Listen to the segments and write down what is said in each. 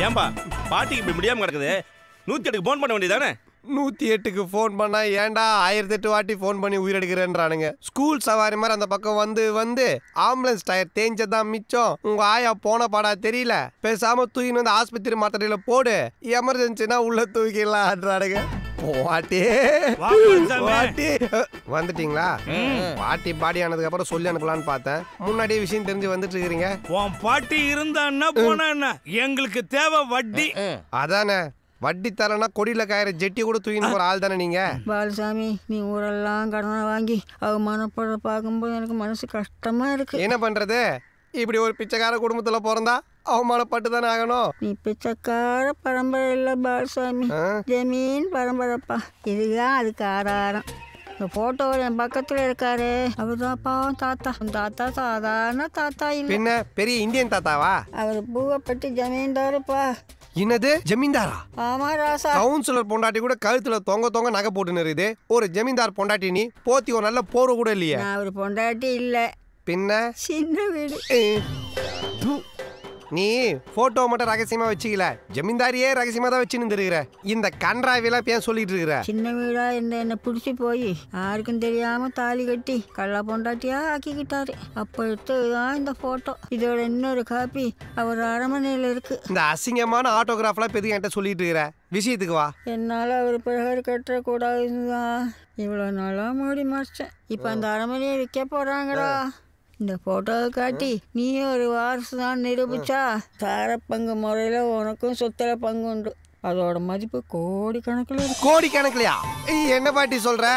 ஏன்பா பாட்டிக்கு இப்படி முடியாம கிடக்குது? 108க்கு போன் பண்ண வேண்டியதானே? 108க்கு ஃபோன் பண்ணா ஏன்டா 1008 வாட்டி ஃபோன் பண்ணி உயிரெடுக்கிறேன்றானுங்க. ஸ்கூல் சவாரி மாதிரி அந்த பக்கம் வந்து ஆம்புலன்ஸ் டயர் தேஞ்சதான் மிச்சம். உங்க ஆயா போன பாடா தெரியல. பேசாம தூக்கின்னு வந்து ஆஸ்பத்திரி மாத்திரையில போடு, எமர்ஜென்சினா உள்ள தூக்கிடலான்றானுங்க. பாட்டி வந்துட்டீங்களா? பாட்டி பாடி ஆனதுக்கு அப்புறம் சொல்லி அனுப்பலான்னு பார்த்தேன். முன்னாடியே விஷயம் தெரிஞ்சு வந்துட்டு இருக்கிறீங்க. உன் பாட்டி இருந்தா போனா என்ன, எங்களுக்கு தேவை வட்டி. அதானே, வட்டி தரனா கொடியில காயிற ஜெட்டி கூட தூக்கின்னு போற ஆள் தானே நீங்க. பாலசாமி, நீ ஊரெல்லாம் கடனை வாங்கி அவமானப்பட பார்க்கும்போது எனக்கு மனசு கஷ்டமா இருக்கு. என்ன பண்றது, இப்படி ஒரு பிச்சைக்கார குடும்பத்துல பிறந்தா அவமானப்பட்டு தானே ஆகணும். நீ பிச்சைக்கார பரம்பரை இல்ல பாலசாமி, ஜமீன் பரம்பரைப்பா. இதுதான் அதுக்கு ஆதாரம். இந்த போட்டோவில் என் பக்கத்துல இருக்காரு, அவர்தான் பாவம் தாத்தா. தாத்தா சாதாரண தாத்தா இல்ல, பின்ன பெரிய இந்தியன் தாத்தாவா? அவர் பூவைப்பட்டி ஜமீன்தாருப்பா. என்னது ஜமீன்தாரா? ஆமா ராசா. கவுன்சிலர் பொண்டாட்டி கூட கழுத்துல தொங்க நகை போட்டு நிறுது. ஒரு ஜமீன்தார் பொண்டாட்டி நீ போத்தி ஒரு நல்ல போற கூட இல்லையா? நான் ஒரு பொண்டாட்டி இல்ல, பின்ன சின்ன வீடு. நீ போட்டோ மட்டும் ரகசியமா வச்சுக்கல, ஜமீன்தாரியே ரகசியமா தான் வச்சுன்னு இருக்கிற. இந்த கன்றாவிலாம் ஏன் சொல்லிட்டு இருக்கிற? சின்ன வீடா இருந்த என்ன பிடிச்சி போய் யாருக்கும் தெரியாம தாலி கட்டி கள்ளா பொண்டாட்டியா ஆக்கிக்கிட்டாரு. அப்ப எடுத்ததுதான் இந்த போட்டோ. இதோட இன்னொரு காப்பி அவர் அரண்மனையில இருக்கு. இந்த அசிங்கமான ஆட்டோகிராஃப்லாம் பெரிய என்கிட்ட சொல்லிட்டு இருக்கிற, விஷயத்துக்கு வா. என்னால அவர் பிரகர் கட்ட கூடாதுதான் இவ்வளவு நாளா மூடி மறைச்சேன். இப்ப அந்த அரண்மனையை விற்க போறாங்கடா. இந்த போட்டோவை காட்டி நீ ஒரு வாரிசு தான் நிரூபிச்சா தார பங்கு முறையில உனக்கும் சொத்துல பங்கு உண்டு. அதோட மதிப்பு கோடிக்கணக்கில். கோடிக்கணக்கிலையா? என்ன பாட்டி சொல்ற?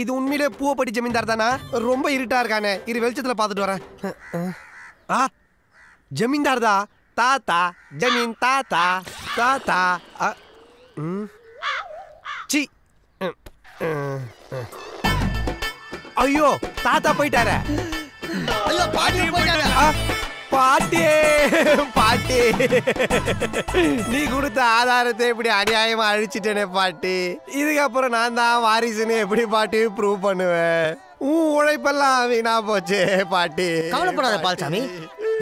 இது உண்மையிலே பூவப்பட்டி ஜமீன்தார் தானா? ரொம்ப இருட்டா இருக்கானே, இரு வெளிச்சத்துல பாத்துட்டு வரேன். ஜமீன்தார் தான். தாத்தா ஜமீன் தாத்தா தாத்தா. சி, ஐயோ தாத்தா போயிட்டார. பாட்டி பாட்டி, நீ கொடுத்த ஆதாரத்தை இப்படி அநியாயமா அழிச்சிட்டேனே பாட்டி. இதுக்கப்புறம் நான் தான் வாரிசுன்னு எப்படி பாட்டி ப்ரூவ் பண்ணுவேன்? உழைப்பெல்லாம் வீணா போச்சு பாட்டி. கவலைப்படாத பால்சாமி,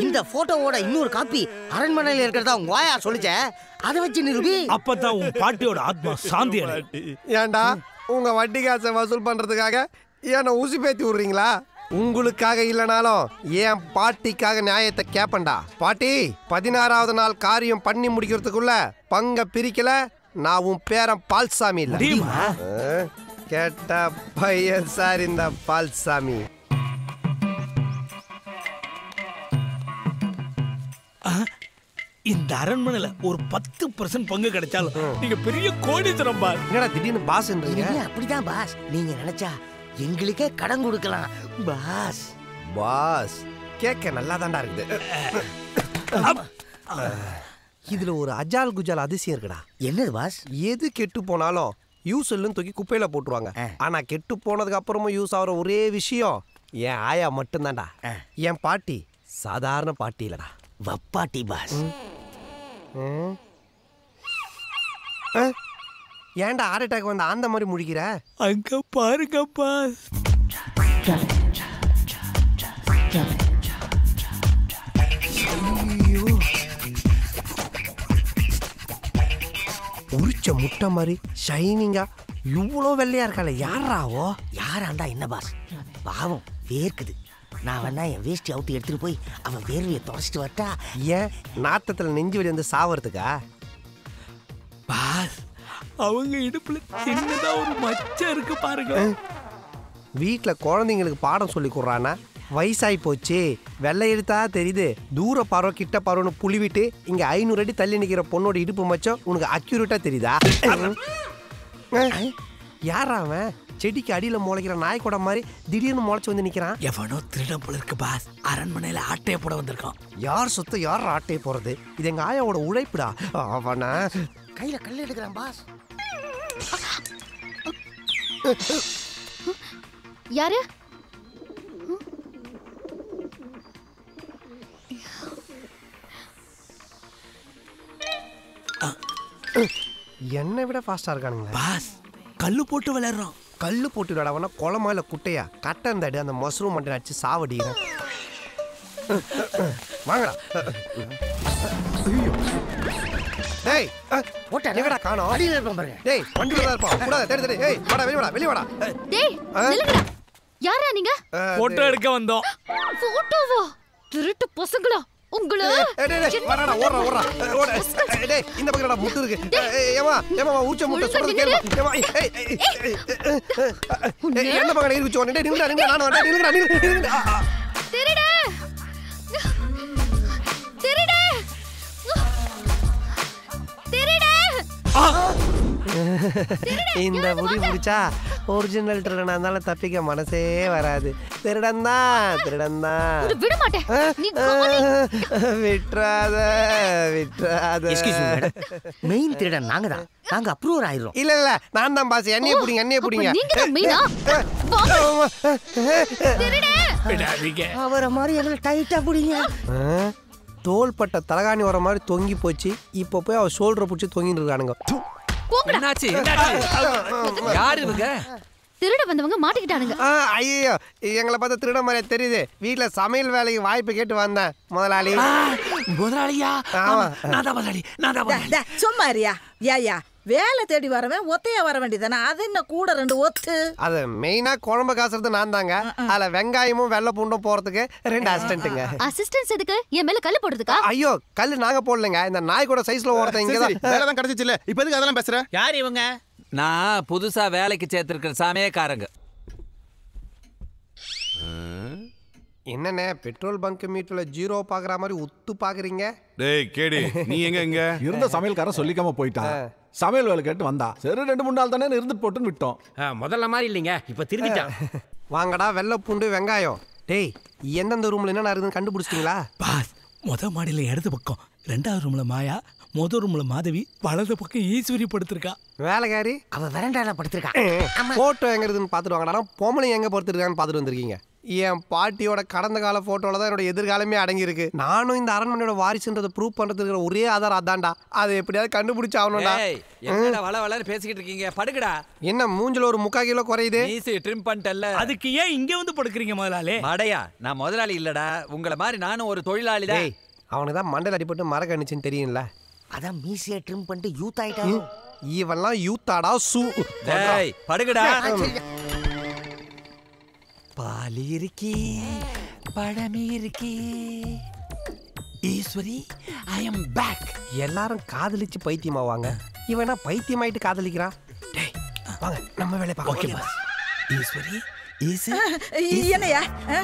இந்த போட்டோவோட இன்னொரு காப்பி அரண்மனையில இருக்கிறதா உங்க வாயா சொல்லிச்ச, அதை வச்சு நிரூபி. அப்பதான் உன் பாட்டியோட ஆத்மா சாந்தி. ஏண்டா உங்க வட்டி காசை வசூல் பண்றதுக்காக என்ன ஊசி பேத்தி விடுறீங்களா? உங்களுக்காக இல்லனாலும் என் பாட்டிக்காக நியாயத்தை கேப்பண்டா. பாட்டி, 16வது நாள் காரியம் பண்ணி முடிக்கிறதுக்குள்ள பங்க பிரிக்கல, நான் உன் பேரன் பால்சாமி இல்ல. கேட்ட பையன் சார் இந்த பால்சாமி. இந்த அரண்மனையில ஒரு 10% பங்கு கிடைச்சாலும் நீங்க பெரிய கோடீஸ்வரன் பாஸ். என்னடா திடீர்னு பாஸ்? அப்படிதான் பாஸ், நீங்க நினைச்சா எங்களுக்கே கடன் கொடுக்கலாம் பாஸ். பாஸ் கேட்க நல்லா தாண்டா இருக்குது. இதுல ஒரு அஜால் குஜால் அதிசயம் இருக்குடா. என்னது பாஸ்? எது கெட்டு போனாலும் யூஸ் இல்லைன்னு தூக்கி குப்பையில போட்டுருவாங்க. ஆனா கெட்டு போனதுக்கு அப்புறமும் யூஸ் ஆகிற ஒரே விஷயம் என் ஆயா மட்டும்தான்டா. என் பாட்டி சாதாரண பாட்டி இல்லடா, வப்பாட்டி பாஸ். ஏன்டா ஹார்ட் அட்டாக் வந்து அந்த மாதிரி முழிக்கிற? அங்க பாருங்க பாஸ். உரிச்ச முட்டை மாதிரி ஷைனிங்கா இவ்வளோ வெள்ளையா இருக்கால, யாராவோ? யாராண்டா என்ன பாஸ், பாவம் வேர்க்குது. நான் வேணா என் வேஷ்டி அவுத்து எடுத்துட்டு போய் அவன் வேர்வையை தொடச்சிட்டு வரட்டா? ஏன் நாத்தத்தில் நெஞ்சு வலி வந்து சாவறதுக்கா? பாஸ், அவங்க இடுப்புல சின்னதா ஒரு மச்சம் இருக்கு பாருங்க. வீட்டில் குழந்தைங்களுக்கு பாடம் சொல்லி கொடுறானா? வயசாகி போச்சு, வெள்ளை எழுத்தா தெரியுது, தூர பார்வை கிட்ட பார்வைன்னு புளிவிட்டு இங்கே 500 அடி தள்ளி நிற்கிற பொண்ணோட இடுப்பு மச்சம் உனக்கு அக்யூரேட்டாக தெரியுதா? யாரா அவன்? செடிக்கு அடியில் முளைக்கிற நாய்க்கூட மாதிரி திடீர்னு முளைச்சி வந்து நிற்கிறான். எவனோ திருடம் போல இருக்கு பாஸ், அரண்மனையில் ஆட்டையை போட வந்திருக்கான். யார் சொத்து யார் ஆட்டையை போகிறது? இது எங்கள் ஆயாவோட உழைப்புடா. அவனை கையில் கல் எடுக்கிறான் பாஸ். யாரு? என்னை விட ஃபாஸ்டா இருக்கானுங்க பாஸ். கல்லு போட்டு விளையாடுறோம். கல்லு போட்டு விடாடவனா குளமா இல்லை குட்டையா கட்டந்தாடி அந்த மஷ்ரூம் மட்டும் அடிச்சு சாவடிக்கிறேன். வாங்கடா. டேய் போட்டா எங்கடா காணோம்? அடியில இருப்பான் பாருங்க. டேய் வண்டியில தான் இருப்பான். கூடாது தேடி தேடி. ஏய் வாடா வெளிய வாடா வெளிய வாடா. டேய் நில்லுங்கடா. யாரா நீங்க? போட்டோ எடுக்க வந்தோம். போட்டோவா? திருட்டு பசங்களா உங்கள? டேய் வாடா ஓடுறா ஓடுறா. ஓடு. டேய் இந்த பக்கம்டா முட்டு இருக்கு. ஏமா ஏமா ஊச்ச முட்டை சொல்றது கேளுமா. ஏமா என்ன பக்கம் இருக்கு சொன்னே. டேய் நில்லுடா நானும் வரேன். நில்லுடா. திருடே திருடே திருடே. இந்த முடி முடிச்சா ஒரிஜினல் திருடனா இருந்தாலும் தப்பிக்க மனசே வராது. திருடன் தான் விட மாட்டேன். நீ விட்றாத விட்றாத. மெயின் திருடன் நாங்க தான். நாங்க அப்ரூவர் ஆயிரோம். இல்ல நான் தான் பாஸ். என்னைய புடிங்க நீங்க தான் மெயினா? திருடே விடாதீங்க. அவரை மாதிரி எங்களை டைட்டா புடிங்க. தோள்பட்ட தலகாணி வர மாதிரி தொங்கி போச்சு. இப்போ போய் அவ ஷோல்டரை பிடிச்சி தொங்கிட்டு இருக்கானுங்க. என்னாச்சு யாரு இவங்க? திருட வந்தவங்க மாட்டிக்கிட்டானுங்க. ஐயோ எங்களை பார்த்தா திருட மாதிரியா தெரியுது. வீட்டுல சமையல் வேலைக்கு வாய்ப்பு கேட்டு வந்தேன் முதலாளி. முதலாளியா? ஆமா. நான் தான் முதலாளி. சும்மாரியா யா வேலை தேடி வரவன் ஒத்தையா வர வேண்டியதானே. அது என்ன கூட 2 ஒத்து. அது மெயினா குழம்பு காசுறது நான் தாங்க. அதுல வெங்காயமும் வெள்ளை பூண்டும் போறதுக்கு 2 அசிஸ்டன்ட்டுங்க. அசிஸ்டன்ஸ் எதுக்கு? என் மேல கல்லு போடுறதுக்கா? ஐயோ கல்லு நாங்க போடலங்க. இந்த நாய் கூட சைஸ்ல ஓரத்த இங்கதான் வேலை தான் கிடைச்சிச்சு இல்ல. இப்ப எதுக்கு அதெல்லாம் பேசுற? யார் இவங்க? நான் புதுசா வேலைக்கு சேர்த்திருக்கிற சமயக்காரங்க. என்னண்ணே பெட்ரோல் பங்க் மீட்டர்ல 0 பாக்குற மாதிரி உத்து பாக்குறீங்க? டேய் கேடி நீ எங்க இருந்த சமையல்காரன் சொல்லிக்காம போயிட்டான். சமையல் வேலை கேட்டு வந்தா. சரி 2-3 நாள் தானே இருந்துட்டு போட்டுன்னு விட்டோம். முதல்ல மாதிரி இல்லைங்க, இப்ப திரும்பிட்டான். வாங்கடா வெள்ளை பூண்டு வெங்காயம். டேய் எந்தெந்த ரூம்ல என்ன இருக்குதுன்னு கண்டுபிடிச்சிட்டீங்களா? பாஸ் முத மாடியில இடது பக்கம், 2வது ரூம்ல மாயா, முதல் ரூம்ல மாதவி, வலது பக்கம் ஈஸ்வரி படுத்திருக்கா. வேலைக்காரி அவ வெரண்டால படுத்திருக்கான். போட்டோ எங்க இருக்குதுன்னு பாத்துட்டு வாங்கடா. பொம்பளை எங்க படுத்திருக்கான்னு பாத்துட்டு வந்திருக்கீங்க. என் பாட்டியோட கடந்த கால போட்டோல தான் என்னோட எதிர்காலமே அடங்கி இருக்கு. நானும் இந்த அரண்மனையோட வாரிசுன்றதை ப்ரூவ் பண்றதுக்கு ஒரே ஆதாரம் அதான்டா. அதை எப்படியாவது கண்டுபிடிச்சு ஆகணும்டா. என்னடா வள வளன்னு பேசிக்கிட்டு இருக்கீங்க? படுங்கடா. என்ன மூஞ்சில ஒரு 3/4 கிலோ குறையுது. ஈஸி ட்ரிம் பண்ணிட்டல்ல. அதுக்கு ஏன் இங்க வந்து படுக்கிறீங்க முதலாளி? மடையா, நான் முதலாளி இல்லடா. உங்கள மாதிரி நானும் ஒரு தொழிலாளி தான். அவனுக்கு தான் மண்டல அடிபட்டு மரக்கணிச்சுன்னு தெரியும்ல. அதான் மீசியை ட்ரிம் பண்ணிட்டு யூத் ஆயிட்டான். இவெல்லாம் யூத்தாடா சூ. டேய் படுங்கடா. பாலி இருக்கி பழமி இருக்கி ஈஸ்வரி ஐ அம் பேக். எல்லாரும் காதலிச்சு பைத்தியமாவாங்க. இவனா பைத்தியமாயிட்டு காதலிக்கிறான். டேய் வாங்க நம்ம வேலைய பார்க்கலாம். ஈஸ்வரி என்னையா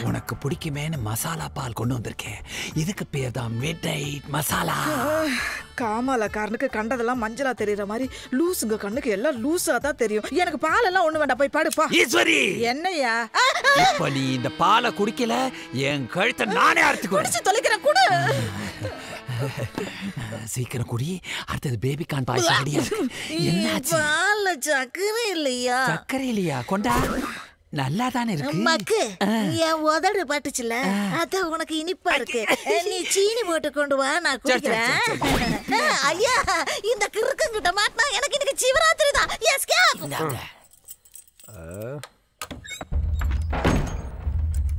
உனக்கு பிடிக்குமேன்னு மசாலா பால் கொண்டு வந்திருக்கேன். இதுக்கு பேர் தான் மிட் நைட் மசாலா. காமாலக்காரனுக்கு கண்டதெல்லாம் மஞ்சளா தெரியற மாதிரி லூசுங்க கண்ணுக்கு எல்லாம் லூசா தான் தெரியும். எனக்கு பால் எல்லாம் ஒண்ணு வேண்டாம், போய் படுப்பா. ஈஸ்வரி என்னையா இப்ப நீ இந்த பாலை குடிக்கல என் கழுத்தை நானே அறுத்து குடிச்சு தொலைக்கிறேன் கூட. சீக்கிரம் குடி. அடுத்தது பேபி கான் பாய்ச்சல் கிடையாது. என்னாச்சு? பால்ல சக்கரை இல்லையா? சக்கரை இல்லையா? கொண்டா. நல்லா தானே இருக்கு. மக்கு என் உதடு பட்டுச்சுல, அத உனக்கு இனிப்பா இருக்கு. நீ சீனி போட்டு கொண்டு வா, நான் குடிக்கிறேன். ஐயா இந்த கிறுக்கங்கிட்ட மாட்டினா எனக்கு இன்னைக்கு சிவராத்திரி தான். எஸ்கேப்.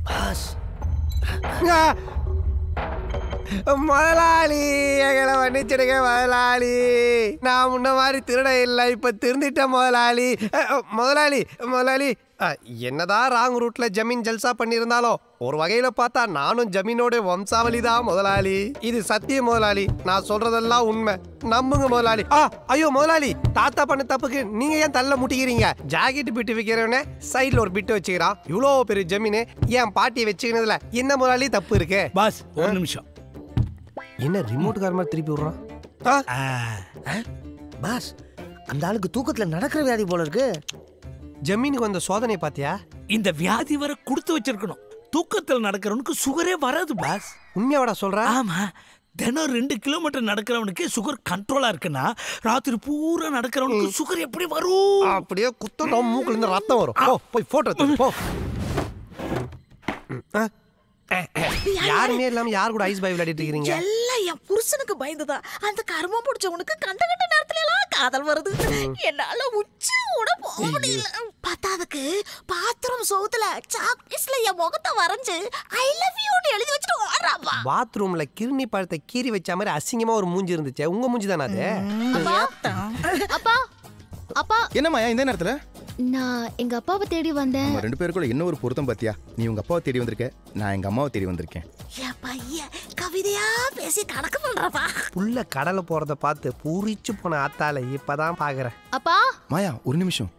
பாஸ் முதலாளி எங்களை மன்னிச்சிடுங்க முதலாளி. நான் முன்ன மாதிரி திருட இல்லை, இப்ப திருந்திட்டேன் முதலாளி. முதலாளி என்னதான் ராங் ரூட்ல ஜமீன் ஜல்சா பண்ணியிருந்தாலும் ஒரு வகையில பார்த்தா நானும் ஜமீனோட வம்சாவளி தான் முதலாளி. இது சத்தியம் முதலாளி. நான் சொல்றதெல்லாம் உண்மை, நம்புங்க முதலாளி. ஐயோ முதலாளி, தாத்தா பண்ண தப்புக்கு நீங்க ஏன் தள்ள முட்டிக்கிறீங்க? ஜாக்கெட் பிட்டு வைக்கிறவனே சைட்ல ஒரு பிட்டு வச்சுக்கிறான். இவ்வளோ பெரிய ஜமீனு என் பாட்டியை வச்சுக்கிறதுல என்ன முதலாளி தப்பு இருக்கு? பாஸ் ஒரு நிமிஷம். என்ன ரிமோட் கார் மாதிரி திருப்பி விடுறான்? பாஸ் அந்த ஆளுக்கு தூக்கத்துல நடக்கிற வியாதி போல இருக்கு. ஜமீனுக்கு வந்த சோதனை பாத்தியா? இந்த வியாதி வர கொடுத்து வச்சிருக்கணும். தூக்கத்தில் நடக்கிறவனுக்கு சுகரே வராது பாஸ். உண்மையாவடா சொல்ற? ஆமா, தினம் 2 கிலோமீட்டர் நடக்கிறவனுக்கு சுகர் கண்ட்ரோலா இருக்குன்னா ராத்திரி பூரா நடக்கிறவனுக்கு சுகர் எப்படி வரும்? அப்படியே குத்தம் மூக்குல இருந்து ரத்தம் வரும். போய் போட்டோ எடுத்து போ. யாருமே இல்லாம யார் கூட ஐஸ் பாய் விளையாடிட்டு இருக்கீங்க? எல்லாம் என் புருஷனுக்கு பயந்துதான். அந்த கர்மம் பிடிச்சவனுக்கு கண்ட கண்ட நேரத்துல எல்லாம் காதல் வருது. என்னால உச்சி கூட போக முடியல. பத்தாதுக்கு சாக்பீஸ்ல என் முகத்தை வரைஞ்சு ஐ லவ் யூன்னு எழுதி வச்சுட்டு ஓடுறாப்பா. பாத்ரூம்ல கிருணி பழத்தை கீறி வச்ச மாதிரி அசிங்கமா ஒரு மூஞ்சி இருந்துச்சு. உங்க மூஞ்சி தானே அது? அப்பா அப்பா என்னம்மா இந்த நேரத்துல? நான் எங்க அப்பாவை தேடி வந்தேன். நம்ம 2 பேருக்குள்ள என்ன ஒரு பொருத்தம் பாத்தியா? நீ உங்க அப்பாவை தேடி வந்திருக்க, நான் எங்க அம்மாவை தேடி வந்திருக்கேன். என் பையன் கவிதையா பேசி கணக்கு பண்றப்பா. உள்ள கடலை போறத பார்த்து பூரிச்சு போன ஆத்தால இப்பதான் பாக்குறேன். அப்பா மாயா ஒரு நிமிஷம்.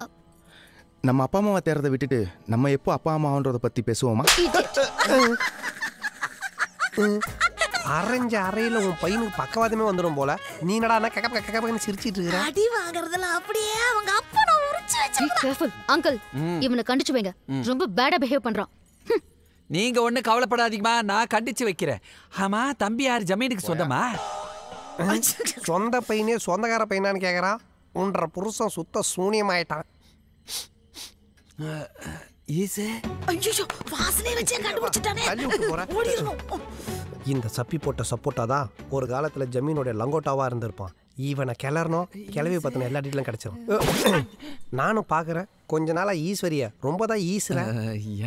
நம்ம அப்பா அம்மாவை தேடுறதை விட்டுட்டு நம்ம எப்போ அப்பா அம்மான்றத பத்தி பேசுவோமா? அரைஞ்ச அறையில உன் பையனுக்கு பக்கவாதமே வந்துடும் போல. நீ என்னடா கக்கன்னு சிரிச்சிட்டு இருக்கிற? அடி வாங்குறதுல அப்படியே அவங்க அப்பா நான் உரிச்சு வச்சிருக்கேன். அங்கிள் இவனை கண்டிச்சு வைங்க. ரொம்ப பேடா பிஹேவ் பண்றான். நீங்க ஒண்ணு கவலைப்படாதீங்கம்மா, நான் கண்டிச்சு வைக்கிறேன். ஆமா தம்பி யார் ஜமீனுக்கு சொந்தமா? சொந்த பையனே சொந்தக்கார பையனான்னு கேக்குறான். உன்ற புருஷன் சுத்த சூனியமாயிட்டான். ஐயோ வாசனை வச்சு கண்டுபிடிச்சிட்டானே. ஓடிரணும். இந்த சப்பி போட்ட சப்போட்டா தான் ஒரு காலத்துல ஜமீனோட லங்கோட்டாவா இருந்திருப்பான். இவனை கிளறணும், கிளவி பத்தின எல்லா டீட்டெயிலும் கிடைச்சிடும். நானும் பாக்குறேன் கொஞ்ச நாளா ஈஸ்வரிய ரொம்ப தான் ஈஸ்வர.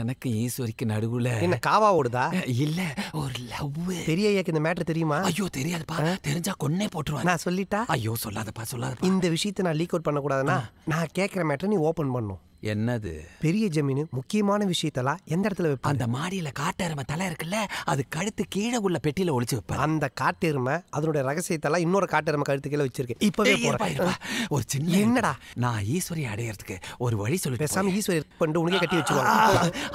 எனக்கு ஈஸ்வரிக்கு நடுவுல என்ன காவா ஓடுதா? இல்ல ஒரு லவ். பெரிய ஐயாக்கு இந்த மேட்டர் தெரியுமா? ஐயோ தெரியாதுப்பா, தெரிஞ்சா கொன்னே போட்டுருவா. நான் சொல்லிட்டா? ஐயோ சொல்லாதப்பா சொல்லாதப்பா. இந்த விஷயத்தை நான் லீக் அவுட் பண்ண கூடாதுன்னா நான் கேட்கிற மேட்டர் நீ ஓபன் பண்ணும். என்னது? பெரிய ஜமீன் முக்கியமான விஷயத்தெல்லாம் எந்த இடத்துல வைப்ப? அந்த மாடியில காட்டெருமை தலை இருக்குல்ல, அது கழுத்து கீழே உள்ள பெட்டியில ஒளிச்சு வைப்பேன். அந்த காட்டெருமை அதனுடைய ரகசியத்தெல்லாம் இன்னொரு காட்டெருமை கழுத்து கீழே வச்சிருக்கேன். இப்பவே போறேன். ஒரு சின்ன என்னடா? நான் ஈஸ்வரி அடையறதுக்கு ஒரு வழி சொல்லி பேசாம ஈஸ்வரி பண்ணிட்டு உனக்கே கட்டி வச்சுக்கோ.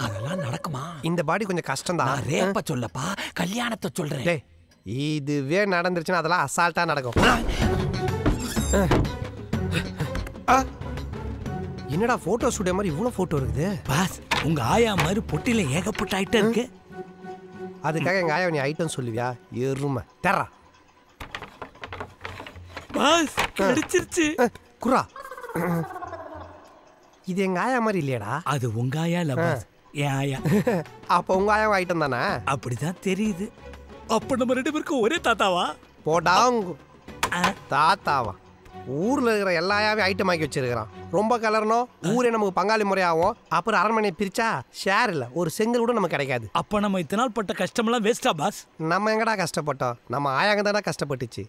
அதெல்லாம் நடக்குமா? இந்த பாடி கொஞ்சம் கஷ்டம் தான். நான் ரேப்ப சொல்லப்பா, கல்யாணத்தை சொல்றேன். டேய் இதுவே நடந்துருச்சுன்னா அதெல்லாம் அசால்ட்டா நடக்கும். என்னடா போட்டோ ஸ்டுடியோ மாதிரி இவ்வளவு போட்டோ இருக்குது? பாஸ் உங்க ஆயா மாதிரி பொட்டில ஏகப்பட்ட ஐட்டம் இருக்கு. அதுக்காக எங்க ஆயா நீ ஐட்டம் சொல்லுவியா? எருமை தெரா. பாஸ் கிடைச்சிருச்சு. குரா இது எங்க ஆயா மாதிரி இல்லையடா. அது உங்க ஆயா இல்ல பாஸ், என் ஆயா. அப்ப உங்க ஆயா ஐட்டம் தானே? அப்படிதான் தெரியுது. அப்ப நம்ம 2 பேருக்கும் ஒரே தாத்தாவா? போடா தாத்தாவா? ஊர்ல இருக்கிற எல்லா ஆயாவே ஐட்டம் ஆக்கி வச்சிருக்கிறான். ரொம்ப கலரணும், ஊரே நமக்கு பங்காளி முறையாகும். அப்புறம் அரண்மனையை பிரிச்சா ஷேர் இல்ல ஒரு செங்கல் கூட நமக்கு கிடைக்காது. அப்ப நம்ம இத்தனை நாள் பட்ட கஷ்டமெல்லாம் வேஸ்டா பாஸ்? நம்ம எங்கடா கஷ்டப்பட்டோம்? நம்ம ஆயாங்க தானே கஷ்டப்பட்டுச்சு.